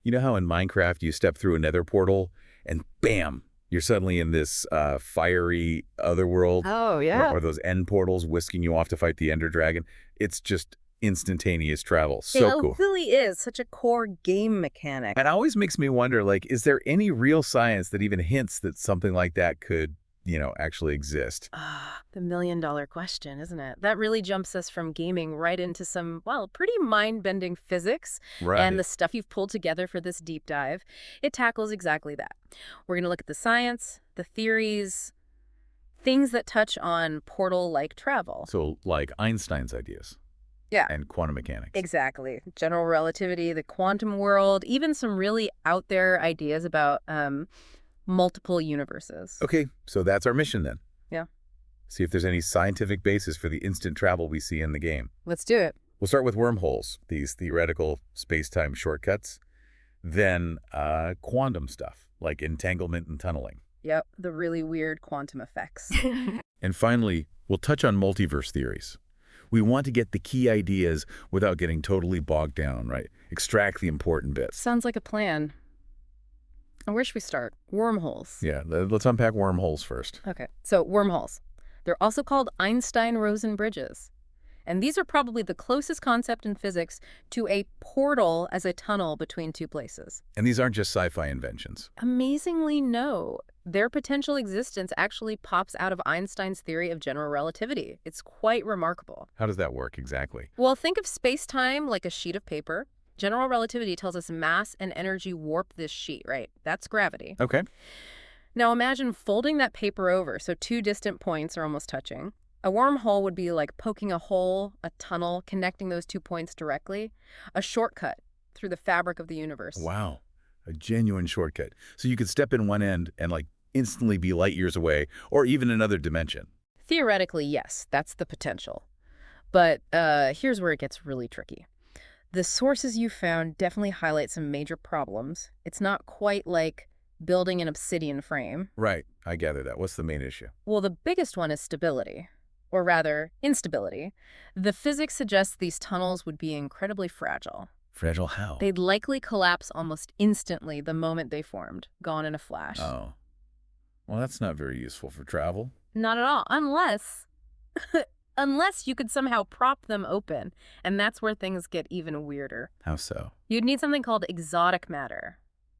You know how in Minecraft you step through a nether portal and bam, you're suddenly in this fiery otherworld, Oh, or, yeah. or those end portals whisking you off to fight the Ender Dragon. It's just instantaneous travel. It So cool. really is such a core game mechanic. It always makes me wonder, like, is there any real science that even hints that something like that could, actually exist? Ah, the million-dollar question, isn't it? That really jumps us from gaming right into some, well, pretty mind-bending physics. And Right. the stuff you've pulled together for this deep dive, it tackles exactly that. We're going to look at the science, the theories, things that touch on portal-like travel. So, like Einstein's ideas Yeah, and quantum mechanics. exactly. General relativity, the quantum world, even some really out there ideas about multiple universes. Okay, so that's our mission then. Yeah, See if there's any scientific basis for the instant travel we see in the game. let's do it. We'll start with wormholes, these theoretical space-time shortcuts, then quantum stuff, like entanglement and tunneling. Yep, the really weird quantum effects. And finally, we'll touch on multiverse theories. We want to get the key ideas without getting totally bogged down, right? Extract the important bits. Sounds like a plan. And where should we start? Wormholes. Yeah, let's unpack wormholes first. Okay, so wormholes. They're also called Einstein-Rosen bridges. And these are probably the closest concept in physics to a portal as a tunnel between two places. And these aren't just sci-fi inventions. Amazingly, no. Their potential existence actually pops out of Einstein's theory of general relativity. It's quite remarkable. How does that work exactly? Well, think of space-time like a sheet of paper. General relativity tells us mass and energy warp this sheet, right? That's gravity. Okay. Now imagine folding that paper over so two distant points are almost touching. A wormhole would be like poking a hole, a tunnel, connecting those 2 points directly. A shortcut through the fabric of the universe. Wow, a genuine shortcut. So you could step in one end and like instantly be light years away, or even another dimension. Theoretically, yes, that's the potential. But here's where it gets really tricky. The sources you found definitely highlight some major problems. It's not quite like building an obsidian frame. Right, I gather that. What's the main issue? Well, the biggest one is stability, or rather, instability. The physics suggests these tunnels would be incredibly fragile. Fragile how? They'd likely collapse almost instantly the moment they formed, gone in a flash. Oh, well, that's not very useful for travel. Not at all, unless you could somehow prop them open, and that's where things get even weirder. How so? You'd need something called exotic matter.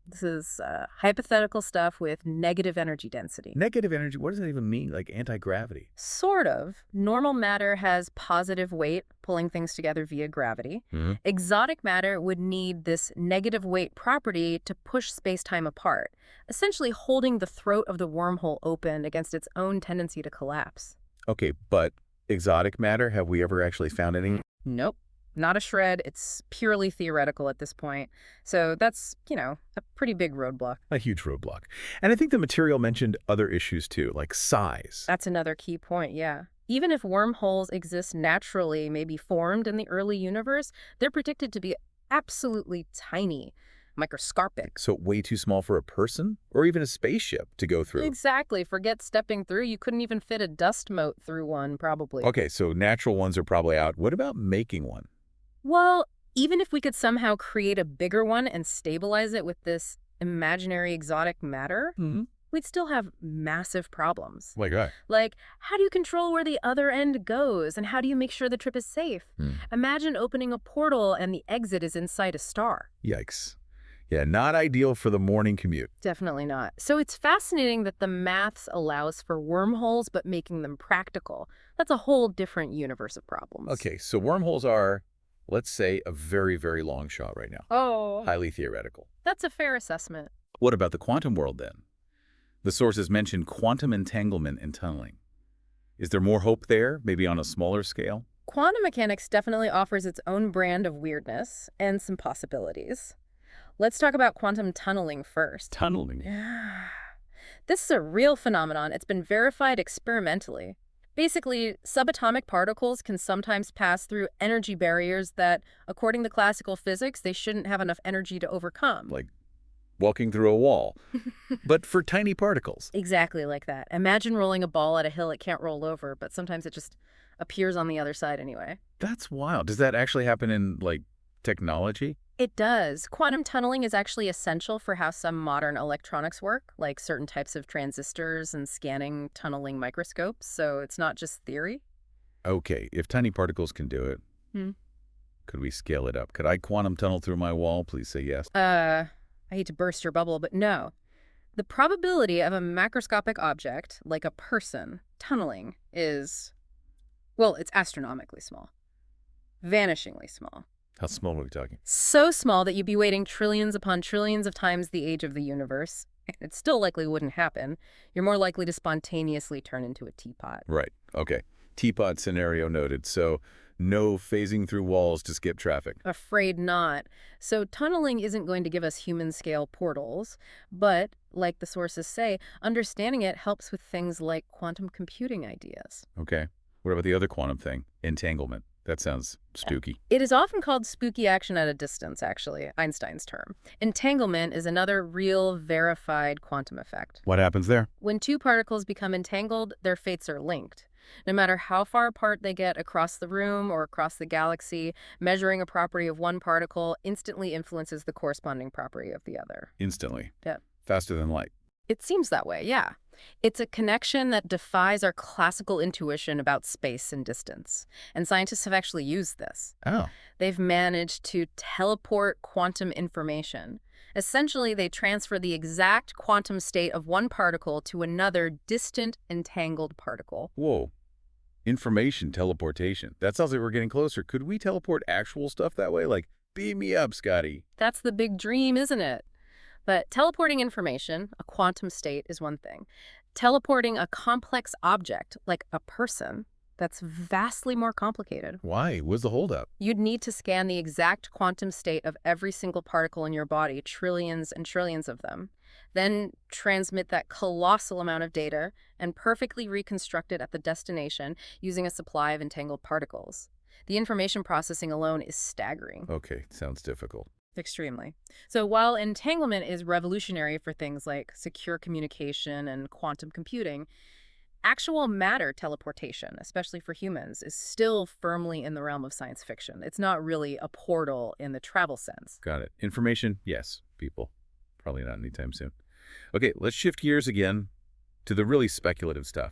This is hypothetical stuff with negative energy density. Negative energy, what does that even mean? Like anti-gravity? Sort of. Normal matter has positive weight, pulling things together via gravity. Mm-hmm. Exotic matter would need this negative weight property to push space-time apart, essentially holding the throat of the wormhole open against its own tendency to collapse. Okay, but exotic matter, have we ever actually found any? Nope. Not a shred. It's purely theoretical at this point. So that's, a pretty big roadblock. A huge roadblock. And I think the material mentioned other issues too, like size. That's another key point, yeah. Even if wormholes exist naturally, maybe formed in the early universe, they're predicted to be absolutely tiny, microscopic. So way too small for a person or even a spaceship to go through. Exactly. Forget stepping through. You couldn't even fit a dust mote through one, probably. Okay, so natural ones are probably out. What about making one? Well, even if we could somehow create a bigger one and stabilize it with this imaginary exotic matter, we'd still have massive problems. Like that. Like, how do you control where the other end goes? And how do you make sure the trip is safe? Imagine opening a portal and the exit is inside a star. Yikes. Yeah, not ideal for the morning commute. Definitely not. So it's fascinating that the maths allows for wormholes, but making them practical. That's a whole different universe of problems. Okay, so wormholes are, let's say, a very, very long shot right now. Oh, Highly theoretical. that's a fair assessment. What about the quantum world then? The sources mention quantum entanglement and tunneling. Is there more hope there, maybe on a smaller scale? Quantum mechanics definitely offers its own brand of weirdness and some possibilities. Let's talk about quantum tunneling first. Tunneling? Yeah. This is a real phenomenon. It's been verified experimentally. Basically, subatomic particles can sometimes pass through energy barriers that, according to classical physics, they shouldn't have enough energy to overcome. Like walking through a wall, but for tiny particles. Exactly like that. Imagine rolling a ball at a hill it can't roll over, but sometimes it just appears on the other side anyway. That's wild. Does that actually happen in, like, technology? It does. Quantum tunneling is actually essential for how some modern electronics work, like certain types of transistors and scanning tunneling microscopes, so it's not just theory. Okay, if tiny particles can do it, Hmm. could we scale it up? Could I quantum tunnel through my wall? Please say yes. I hate to burst your bubble, but no. The probability of a macroscopic object, like a person, tunneling is, well, it's astronomically small. Vanishingly small. How small are we talking? So small that you'd be waiting trillions upon trillions of times the age of the universe. It still likely wouldn't happen. You're more likely to spontaneously turn into a teapot. Right. Okay. Teapot scenario noted. So no phasing through walls to skip traffic. Afraid not. So tunneling isn't going to give us human-scale portals, but, like the sources say, understanding it helps with things like quantum computing ideas. Okay. What about the other quantum thing? Entanglement. That sounds spooky. It is often called spooky action at a distance, actually, Einstein's term. Entanglement is another real, verified quantum effect. What happens there? When two particles become entangled, their fates are linked. No matter how far apart they get across the room or across the galaxy, measuring a property of one particle instantly influences the corresponding property of the other. Instantly. Yeah. Faster than light. It seems that way, yeah. It's a connection that defies our classical intuition about space and distance. And scientists have actually used this. Oh. They've managed to teleport quantum information. Essentially, they transfer the exact quantum state of one particle to another distant, entangled particle. Whoa. Information teleportation. That sounds like we're getting closer. Could we teleport actual stuff that way? Like, beam me up, Scotty. That's the big dream, isn't it? But teleporting information, a quantum state, is one thing. Teleporting a complex object, like a person, that's vastly more complicated. Why? What's the holdup? You'd need to scan the exact quantum state of every single particle in your body, trillions and trillions of them, then transmit that colossal amount of data and perfectly reconstruct it at the destination using a supply of entangled particles. The information processing alone is staggering. Okay, sounds difficult. Extremely. So while entanglement is revolutionary for things like secure communication and quantum computing, actual matter teleportation, especially for humans, is still firmly in the realm of science fiction. It's not really a portal in the travel sense. Got it. Information? Yes. People? Probably not anytime soon. Okay, let's shift gears again to the really speculative stuff.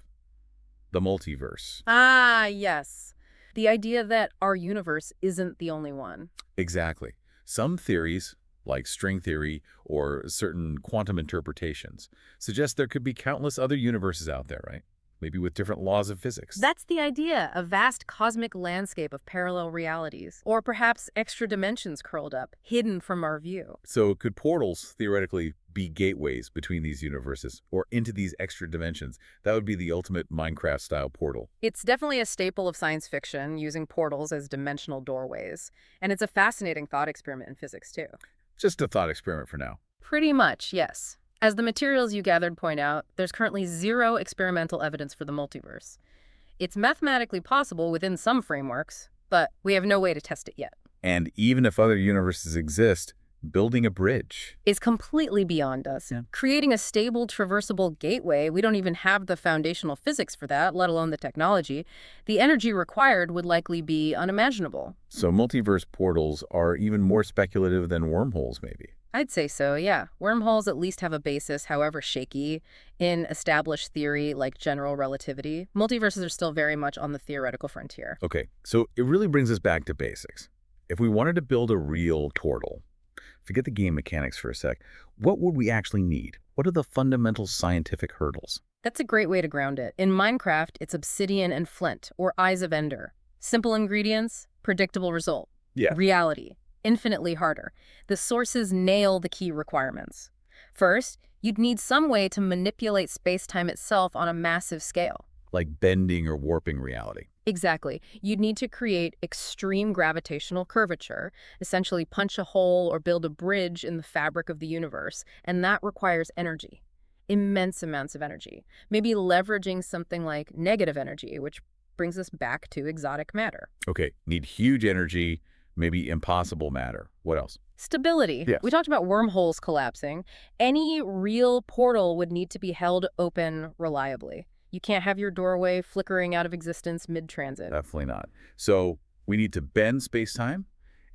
The multiverse. Ah, yes. The idea that our universe isn't the only one. Exactly. Some theories, like string theory or certain quantum interpretations, suggest there could be countless other universes out there, right? Maybe with different laws of physics. That's the idea, a vast cosmic landscape of parallel realities, or perhaps extra dimensions curled up, hidden from our view. So could portals theoretically be gateways between these universes or into these extra dimensions? That would be the ultimate Minecraft-style portal. It's definitely a staple of science fiction, using portals as dimensional doorways. And it's a fascinating thought experiment in physics, too. Just a thought experiment for now. Pretty much, yes. As the materials you gathered point out, there's currently zero experimental evidence for the multiverse. It's mathematically possible within some frameworks, but we have no way to test it yet. And even if other universes exist, building a bridge is completely beyond us. Yeah. Creating a stable, traversable gateway, we don't even have the foundational physics for that, let alone the technology. The energy required would likely be unimaginable. So multiverse portals are even more speculative than wormholes, maybe. I'd say so, yeah. Wormholes at least have a basis, however shaky, in established theory like general relativity. Multiverses are still very much on the theoretical frontier. Okay, so it really brings us back to basics. If we wanted to build a real portal, forget the game mechanics for a sec, what would we actually need? What are the fundamental scientific hurdles? That's a great way to ground it. In Minecraft, it's obsidian and flint, or eyes of Ender. Simple ingredients, predictable result. Yeah. Reality. Infinitely harder. The sources nail the key requirements. First, you'd need some way to manipulate space-time itself on a massive scale. Like bending or warping reality. Exactly. You'd need to create extreme gravitational curvature, essentially punch a hole or build a bridge in the fabric of the universe, and that requires energy. Immense amounts of energy. Maybe leveraging something like negative energy, which brings us back to exotic matter. Okay, need huge energy, maybe impossible matter. What else? Stability. Yes. We talked about wormholes collapsing. Any real portal would need to be held open reliably. You can't have your doorway flickering out of existence mid-transit. Definitely not. So we need to bend space-time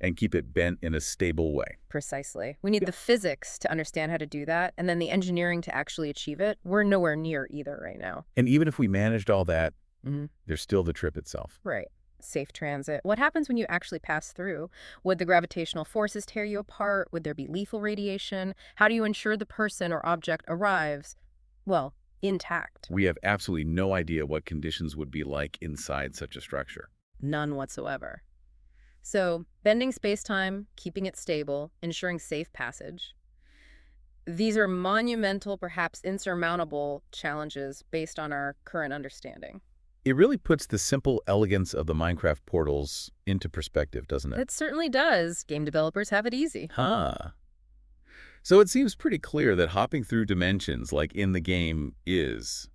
and keep it bent in a stable way. Precisely. We need the physics to understand how to do that, and then the engineering to actually achieve it. We're nowhere near either right now. And even if we managed all that, Mhm. there's still the trip itself. Right. Safe transit. What happens when you actually pass through? Would the gravitational forces tear you apart? Would there be lethal radiation? How do you ensure the person or object arrives, well, intact? We have absolutely no idea what conditions would be like inside such a structure. None whatsoever. So, bending space-time, keeping it stable, ensuring safe passage. These are monumental, perhaps insurmountable challenges based on our current understanding. It really puts the simple elegance of the Minecraft portals into perspective, doesn't it? It certainly does. Game developers have it easy. Huh. So it seems pretty clear that hopping through dimensions like in the game is,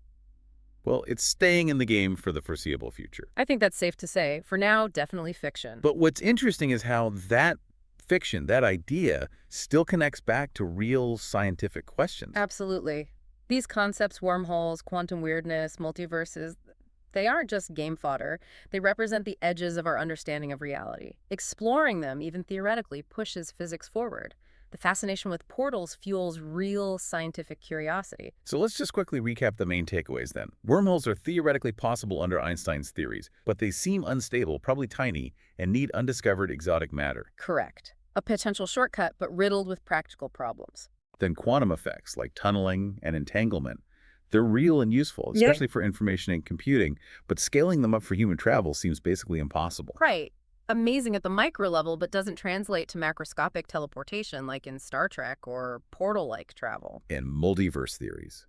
well, it's staying in the game for the foreseeable future. I think that's safe to say. For now, definitely fiction. But what's interesting is how that fiction, that idea, still connects back to real scientific questions. Absolutely. These concepts, wormholes, quantum weirdness, multiverses, they aren't just game fodder. They represent the edges of our understanding of reality. Exploring them, even theoretically, pushes physics forward. The fascination with portals fuels real scientific curiosity. So let's just quickly recap the main takeaways then. Wormholes are theoretically possible under Einstein's theories, but they seem unstable, probably tiny, and need undiscovered exotic matter. Correct. A potential shortcut, but riddled with practical problems. Then quantum effects like tunneling and entanglement. They're real and useful, especially for information and computing, but scaling them up for human travel seems basically impossible. Right. Amazing at the micro level, but doesn't translate to macroscopic teleportation like in Star Trek or portal-like travel. And multiverse theories.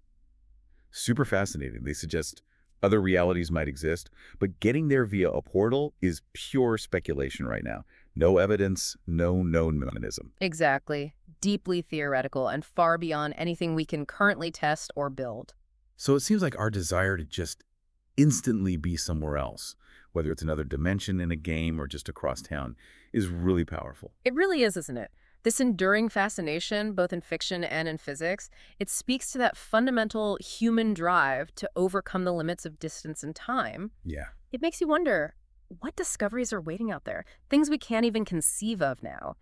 Super fascinating. They suggest other realities might exist, but getting there via a portal is pure speculation right now. No evidence, no known mechanism. Exactly. Deeply theoretical and far beyond anything we can currently test or build. So it seems like our desire to just instantly be somewhere else, whether it's another dimension in a game or just across town, is really powerful. It really is, isn't it? This enduring fascination, both in fiction and in physics, it speaks to that fundamental human drive to overcome the limits of distance and time. Yeah. It makes you wonder, what discoveries are waiting out there? Things we can't even conceive of now.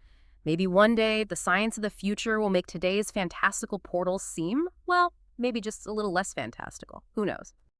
Maybe one day the science of the future will make today's fantastical portals seem, well, maybe just a little less fantastical. Who knows?